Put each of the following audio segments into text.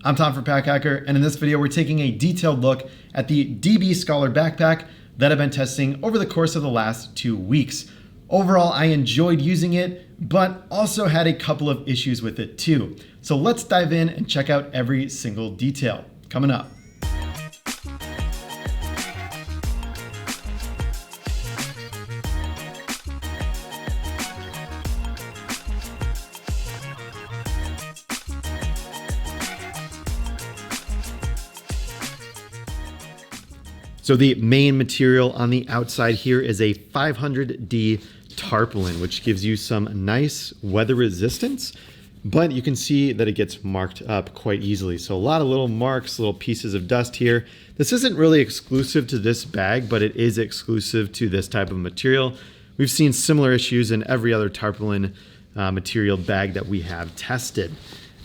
I'm Tom for Pack Hacker, and in this video we're taking a detailed look at the DB Scholar backpack that I've been testing over the course of the last 2 weeks. Overall, I enjoyed using it, but also had a couple of issues with it too. So let's dive in and check out every single detail. Coming up. So the main material on the outside here is a 500D tarpaulin, which gives you some nice weather resistance, but you can see that it gets marked up quite easily. So a lot of little marks, little pieces of dust here. This isn't really exclusive to this bag, but it is exclusive to this type of material. We've seen similar issues in every other tarpaulin material bag that we have tested.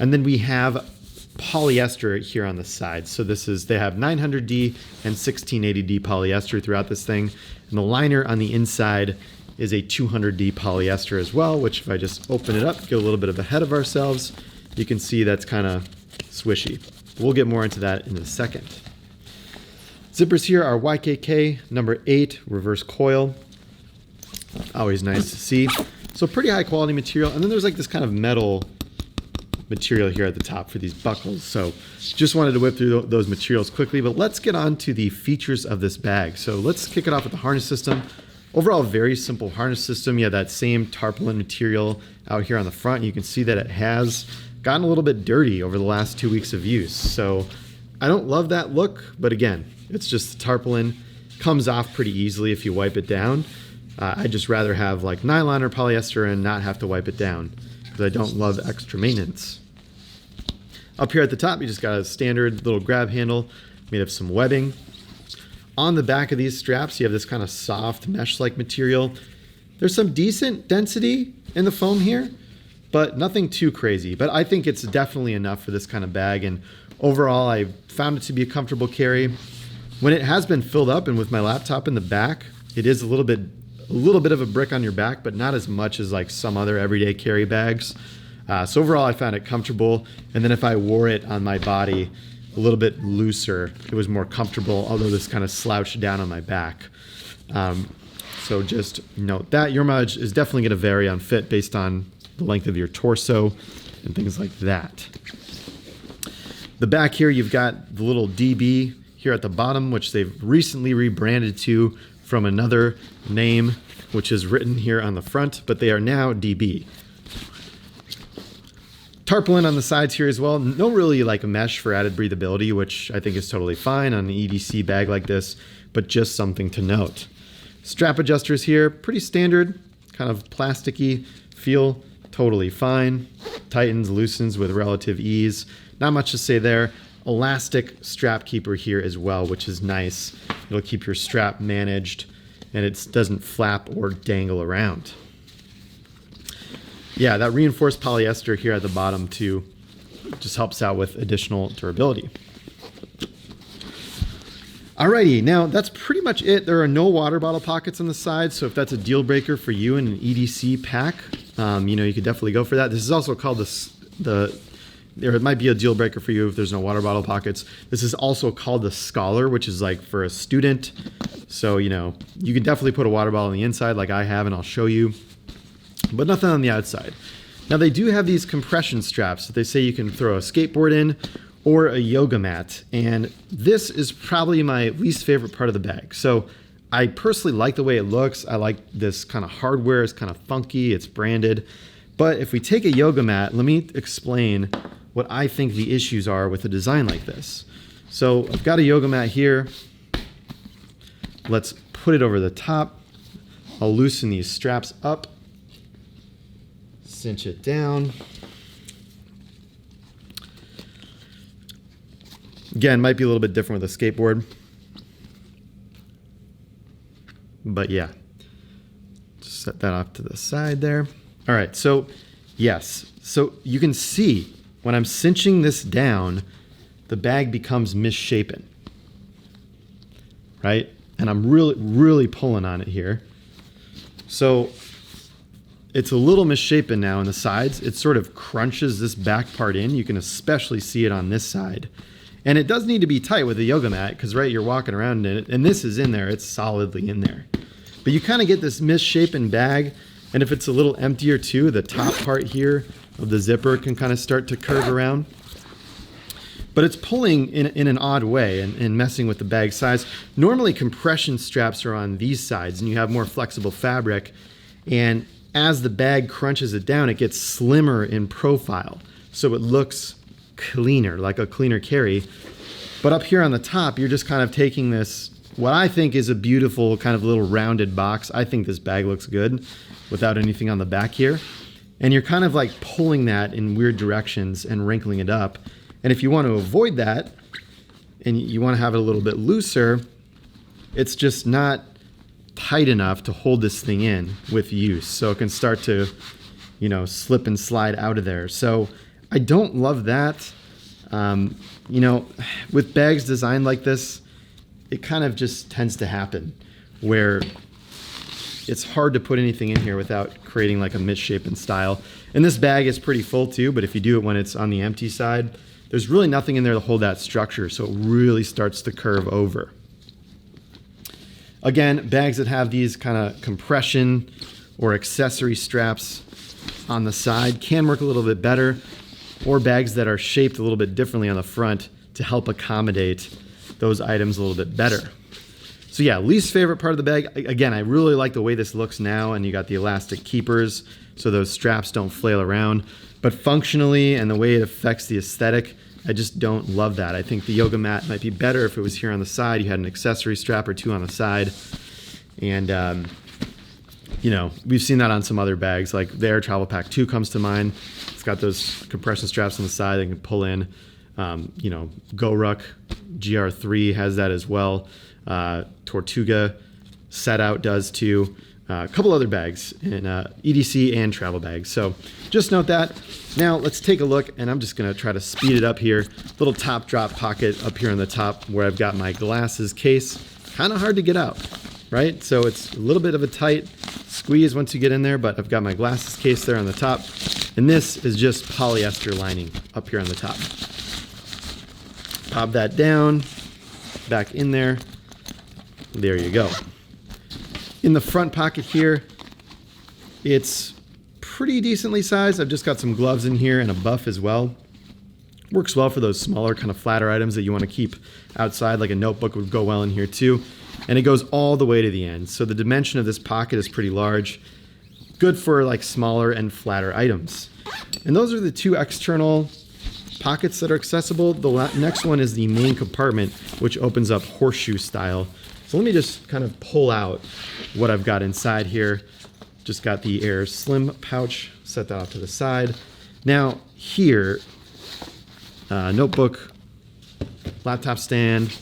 And then we have polyester here on the side. So they have 900D and 1680D polyester throughout this thing. And the liner on the inside is a 200D polyester as well, which if I just open it up, get a little bit of ahead of ourselves, you can see that's kind of swishy. We'll get more into that in a second. Zippers here are YKK number 8 reverse coil. Always nice to see. So pretty high quality material. And then there's like this kind of metal material here at the top for these buckles. So just wanted to whip through those materials quickly, but let's get on to the features of this bag. So let's kick it off with the harness system. Overall, very simple harness system. You have that same tarpaulin material out here on the front. You can see that it has gotten a little bit dirty over the last 2 weeks of use. So I don't love that look, but again, it's just the tarpaulin comes off pretty easily if you wipe it down. I'd just rather have like nylon or polyester and not have to wipe it down, because I don't love extra maintenance. Up here at the top, you just got a standard little grab handle made of some webbing. On the back of these straps, you have this kind of soft mesh-like material. There's some decent density in the foam here, but nothing too crazy. But I think it's definitely enough for this kind of bag. And overall, I found it to be a comfortable carry. When it has been filled up and with my laptop in the back, it is a little bit of a brick on your back, but not as much as like some other everyday carry bags. So overall, I found it comfortable. And then if I wore it on my body a little bit looser, it was more comfortable, although this kind of slouched down on my back. So just note that your mileage is definitely going to vary on fit based on the length of your torso and things like that. The back here, you've got the little DB here at the bottom, which they've recently rebranded to from another name, which is written here on the front, but they are now DB. Tarpaulin on the sides here as well. No really like a mesh for added breathability, which I think is totally fine on an EDC bag like this, but just something to note. Strap adjusters here, pretty standard, kind of plasticky feel, totally fine. Tightens, loosens with relative ease. Not much to say there. Elastic strap keeper here as well, which is nice. It'll keep your strap managed and it doesn't flap or dangle around. Yeah, that reinforced polyester here at the bottom too just helps out with additional durability. Alrighty, now that's pretty much it. There are no water bottle pockets on the side, so if that's a deal breaker for you in an EDC pack, you could definitely go for that. This is also called it might be a deal breaker for you if there's no water bottle pockets. This is also called the Scholar, which is like for a student. So, you can definitely put a water bottle on the inside like I have, and I'll show you, but nothing on the outside. Now they do have these compression straps that they say you can throw a skateboard in or a yoga mat. And this is probably my least favorite part of the bag. So I personally like the way it looks. I like this kind of hardware. It's kind of funky. It's branded. But if we take a yoga mat, let me explain what I think the issues are with a design like this. So I've got a yoga mat here. Let's put it over the top. I'll loosen these straps up. Cinch it down. Again, might be a little bit different with a skateboard. But yeah, just set that off to the side there. All right, so yes. So you can see when I'm cinching this down, the bag becomes misshapen, right? And I'm really pulling on it here. So it's a little misshapen now on the sides. It sort of crunches this back part in. You can especially see it on this side. And it does need to be tight with a yoga mat because, right, you're walking around in it, and this is in there. It's solidly in there. But you kind of get this misshapen bag, and if it's a little emptier too, the top part here of the zipper can kind of start to curve around. But it's pulling in an odd way and messing with the bag size. Normally compression straps are on these sides and you have more flexible fabric, and as the bag crunches it down, it gets slimmer in profile. So it looks cleaner, like a cleaner carry. But up here on the top, you're just kind of taking this, what I think is a beautiful kind of little rounded box. I think this bag looks good without anything on the back here. And you're kind of like pulling that in weird directions and wrinkling it up. And if you want to avoid that and you want to have it a little bit looser, it's just not tight enough to hold this thing in with use. So it can start to, you know, slip and slide out of there. So I don't love that. You know, with bags designed like this, it kind of just tends to happen where it's hard to put anything in here without creating like a misshapen style. And this bag is pretty full too, but if you do it when it's on the empty side, there's really nothing in there to hold that structure, so it really starts to curve over. Again, bags that have these kind of compression or accessory straps on the side can work a little bit better, or bags that are shaped a little bit differently on the front to help accommodate those items a little bit better. So yeah, least favorite part of the bag, again, I really like the way this looks now, and you got the elastic keepers so those straps don't flail around. But functionally and the way it affects the aesthetic, I just don't love that. I think the yoga mat might be better if it was here on the side. You had an accessory strap or two on the side. And, you know, we've seen that on some other bags, like the Air Travel Pack 2 comes to mind. It's got those compression straps on the side that can pull in. You know, GoRuck GR3 has that as well. Tortuga Set Out does too. A couple other bags in EDC and travel bags. So just note that. Now let's take a look, and I'm just gonna try to speed it up here. Little top drop pocket up here on the top where I've got my glasses case. Kind of hard to get out, right? So it's a little bit of a tight squeeze once you get in there, but I've got my glasses case there on the top. And this is just polyester lining up here on the top. Pop that down, back in there. There you go. In the front pocket here, it's pretty decently sized. I've just got some gloves in here and a buff as well. Works well for those smaller kind of flatter items that you want to keep outside, like a notebook would go well in here too. And it goes all the way to the end. So the dimension of this pocket is pretty large. Good for like smaller and flatter items. And those are the two external pockets that are accessible. The next one is the main compartment, which opens up horseshoe style. So let me just kind of pull out what I've got inside here. Just got the Air Slim pouch, set that off to the side. Now here, notebook, laptop stand,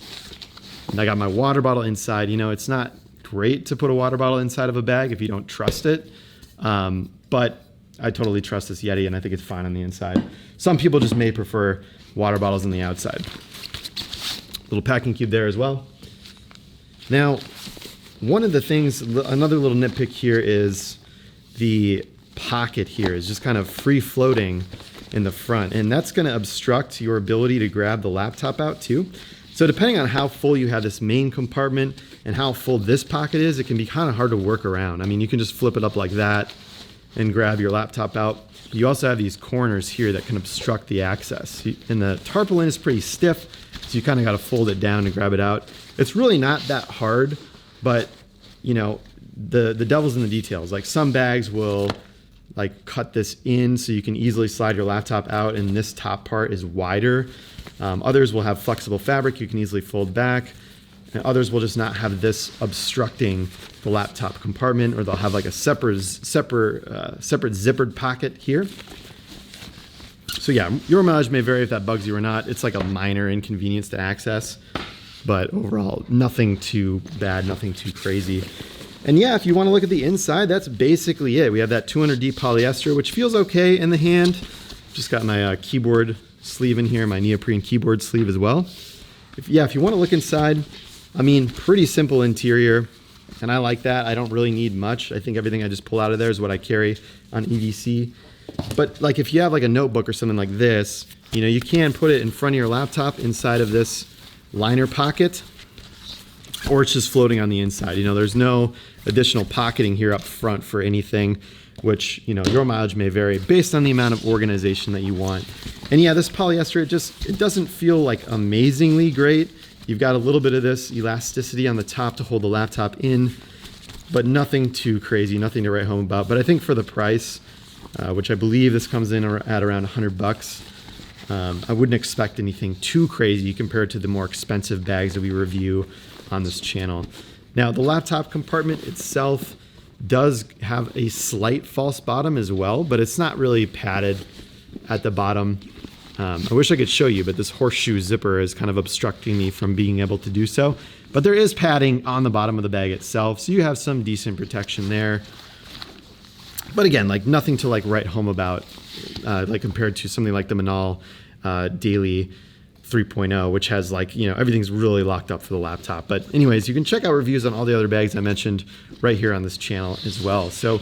and I got my water bottle inside. You know, it's not great to put a water bottle inside of a bag if you don't trust it, but I totally trust this Yeti and I think it's fine on the inside. Some people just may prefer water bottles on the outside. Little packing cube there as well. Now, one of the things, another little nitpick here is the pocket here is just kind of free floating in the front, and that's going to obstruct your ability to grab the laptop out too. So depending on how full you have this main compartment and how full this pocket is, it can be kind of hard to work around. I mean, you can just flip it up like that and grab your laptop out. You also have these corners here that can obstruct the access. And the tarpaulin is pretty stiff, so you kind of got to fold it down and grab it out. It's really not that hard, but you know, the devil's in the details. Like some bags will like cut this in so you can easily slide your laptop out, and this top part is wider. Others will have flexible fabric you can easily fold back, and others will just not have this obstructing the laptop compartment, or they'll have like a separate zippered pocket here. So yeah, your mileage may vary if that bugs you or not. It's like a minor inconvenience to access, but overall, nothing too bad, nothing too crazy. And yeah, if you want to look at the inside, that's basically it. We have that 200D polyester, which feels okay in the hand. Just got my keyboard sleeve in here, my neoprene keyboard sleeve as well. If you want to look inside, I mean, pretty simple interior. and I like that. I don't really need much. I think everything I just pull out of there is what I carry on EDC. But like if you have like a notebook or something like this, you know, you can put it in front of your laptop inside of this liner pocket, or it's just floating on the inside. You know, there's no additional pocketing here up front for anything, which, you know, your mileage may vary based on the amount of organization that you want. And yeah, this polyester, it doesn't feel like amazingly great. You've got a little bit of this elasticity on the top to hold the laptop in, but nothing too crazy, nothing to write home about. But I think for the price, which I believe this comes in at around $100, I wouldn't expect anything too crazy compared to the more expensive bags that we review on this channel. Now, the laptop compartment itself does have a slight false bottom as well, but it's not really padded at the bottom. I wish I could show you, but this horseshoe zipper is kind of obstructing me from being able to do so. But there is padding on the bottom of the bag itself, so you have some decent protection there. But again, like nothing to like write home about, like compared to something like the Manal Daily 3.0, which has like, you know, everything's really locked up for the laptop. But anyways, you can check out reviews on all the other bags I mentioned right here on this channel as well. So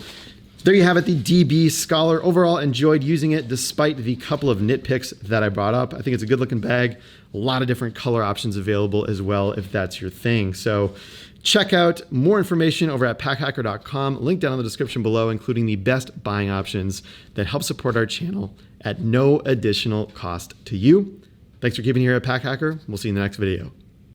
there you have it, the DB Scholar. Overall, enjoyed using it despite the couple of nitpicks that I brought up. I think it's a good looking bag. A lot of different color options available as well if that's your thing. So check out more information over at packhacker.com. Link down in the description below, including the best buying options that help support our channel at no additional cost to you. Thanks for keeping here at Pack Hacker. We'll see you in the next video.